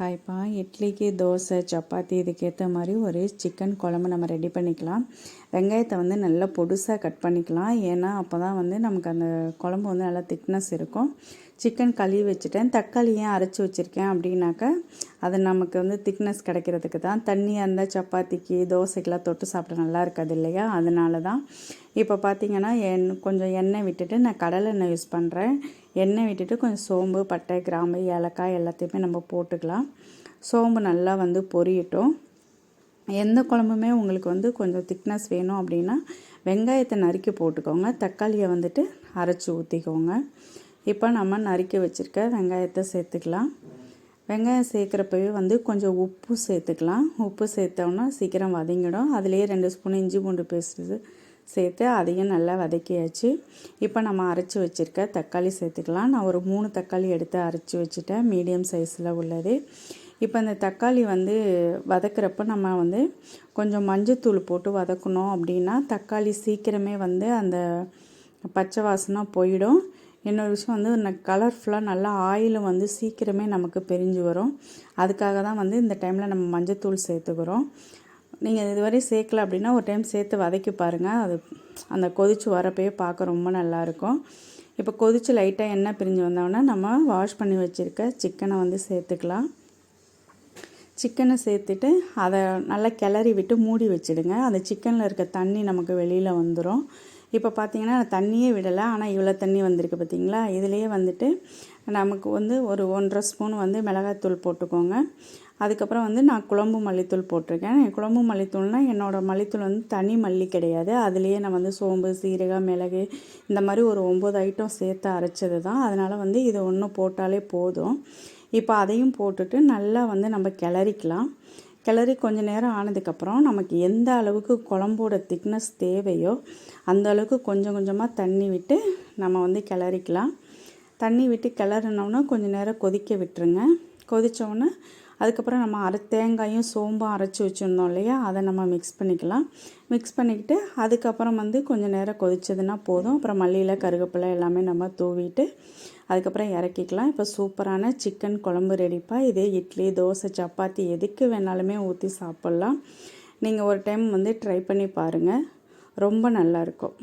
ஹாய்ப்பா, இட்லிக்கு, தோசை, சப்பாத்தி இதுக்கேற்ற மாதிரி ஒரு சிக்கன் குழம்பு நம்ம ரெடி பண்ணிக்கலாம். வெங்காயத்தை வந்து நல்லா பொடுசாக கட் பண்ணிக்கலாம். ஏன்னா அப்போ தான் வந்து நமக்கு அந்த குழம்பு வந்து நல்லா திக்னஸ் இருக்கும். சிக்கன் கழுவி வச்சுட்டேன். தக்காளி ஏன் அரைச்சி வச்சுருக்கேன் அப்படின்னாக்கா அது நமக்கு வந்து திக்னஸ் கிடைக்கிறதுக்கு தான். தண்ணியாக இருந்தால் சப்பாத்திக்கு, தோசைக்கெலாம் தொட்டு சாப்பிட நல்லா இருக்காது இல்லையா? அதனால தான். இப்போ பார்த்திங்கன்னா கொஞ்சம் எண்ணெய் விட்டுட்டு நான் கடலை எண்ணெய் யூஸ் பண்ணுறேன். எண்ணெய் விட்டுட்டு கொஞ்சம் சோம்பு, பட்டை, கிராம்பு, ஏலக்காய் எல்லாத்தையுமே நம்ம போட்டுக்கலாம். சோம்பு நல்லா வந்து பொரியட்டும். எந்த குழம்புமே உங்களுக்கு வந்து கொஞ்சம் திக்னஸ் வேணும் அப்படின்னா வெங்காயத்தை நறுக்கி போட்டுக்கோங்க. தக்காளியை வந்துட்டு அரைச்சி ஊற்றிக்கோங்க. இப்போ நம்ம நறுக்கி வச்சுருக்க வெங்காயத்தை சேர்த்துக்கலாம். வெங்காயம் சேர்க்குறப்பவே வந்து கொஞ்சம் உப்பு சேர்த்துக்கலாம். உப்பு சேர்த்தோன்னா சீக்கிரம் வதங்கிடும். அதுலேயே 2 ஸ்பூன் இஞ்சி பூண்டு பேஸ்ட்டு சேர்த்து அதையும் நல்லா வதக்கியாச்சு. இப்போ நம்ம அரைச்சி வச்சுருக்க தக்காளி சேர்த்துக்கலாம். நான் ஒரு 3 தக்காளி எடுத்து அரைச்சி வச்சுட்டேன், மீடியம் சைஸில் உள்ளது. இப்போ இந்த தக்காளி வந்து வதக்கிறப்ப நம்ம வந்து கொஞ்சம் மஞ்சத்தூள் போட்டு வதக்கணும் அப்படின்னா தக்காளி சீக்கிரமே வந்து அந்த பச்சை வாசனை போயிடும். இன்னொரு விஷயம் வந்து கலர்ஃபுல்லாக நல்லா ஆயிலும் வந்து சீக்கிரமே நமக்கு பிரிஞ்சு வரும். அதுக்காக தான் வந்து இந்த டைமில் நம்ம மஞ்சத்தூள் சேர்த்துக்கிறோம். நீங்கள் இதுவரை சேர்க்கல அப்படின்னா ஒரு டைம் சேர்த்து வதக்கி பாருங்கள். அது அந்த கொதித்து வரப்பயே பார்க்க ரொம்ப நல்லாயிருக்கும். இப்போ கொதித்து லைட்டாக எண்ணெய் பிரிஞ்சு வந்தோடனே நம்ம வாஷ் பண்ணி வச்சுருக்க சிக்கனை வந்து சேர்த்துக்கலாம். சிக்கனை சேர்த்துட்டு அதை நல்லா கிளறி விட்டு மூடி வச்சுடுங்க. அந்த சிக்கனில் இருக்க தண்ணி நமக்கு வெளியில் வந்துடும். இப்போ பார்த்திங்கன்னா தண்ணியே விடலை, ஆனால் இவ்வளோ தண்ணி வந்திருக்கு பார்த்திங்களா? இதுலேயே வந்துட்டு நமக்கு வந்து ஒரு 1.5 ஸ்பூன் வந்து மிளகாய்த்தூள் போட்டுக்கோங்க. அதுக்கப்புறம் வந்து நான் குழம்பு மல்லித்தூள் போட்டிருக்கேன். குழம்பு மல்லித்தூள்னால் என்னோடய மல்லித்தூள் வந்து தனி மல்லி கிடையாது. அதுலேயே நான் வந்து சோம்பு, சீரகம், மிளகு இந்த மாதிரி ஒரு 9 ஐட்டம் சேர்த்து அரைச்சது தான். அதனால் வந்து இது ஒன்று போட்டாலே போதும். இப்போ அதையும் போட்டுட்டு நல்லா வந்து நம்ம கிளறிக்கலாம். கிளறி கொஞ்சம் நேரம் ஆனதுக்கப்புறம் நமக்கு எந்த அளவுக்கு குழம்போட திக்னஸ் தேவையோ அந்த அளவுக்கு கொஞ்சம் கொஞ்சமாக தண்ணி விட்டு நம்ம வந்து கிளறிக்கலாம். தண்ணி விட்டு கிளறினோன்னா கொஞ்சம் நேரம் கொதிக்க விட்டுருங்க. கொதித்தோன்னே அதுக்கப்புறம் நம்ம தேங்காயும் சோம்பும் அரைச்சி வச்சுருந்தோம் இல்லையா, அதை நம்ம மிக்ஸ் பண்ணிக்கலாம். மிக்ஸ் பண்ணிக்கிட்டு அதுக்கப்புறம் வந்து கொஞ்சம் நேரம் கொதிச்சதுன்னா போதும். அப்புறம் மல்லியில் கருவேப்பிலை எல்லாமே நம்ம தூவிட்டு அதுக்கப்புறம் இறக்கிக்கலாம். இப்போ சூப்பரான சிக்கன் குழம்பு ரெடிப்பா. இது இட்லி, தோசை, சப்பாத்தி எதுக்கு வேணாலுமே ஊற்றி சாப்பிட்லாம். நீங்கள் ஒரு டைம் வந்து ட்ரை பண்ணி பாருங்கள், ரொம்ப நல்லாயிருக்கும்.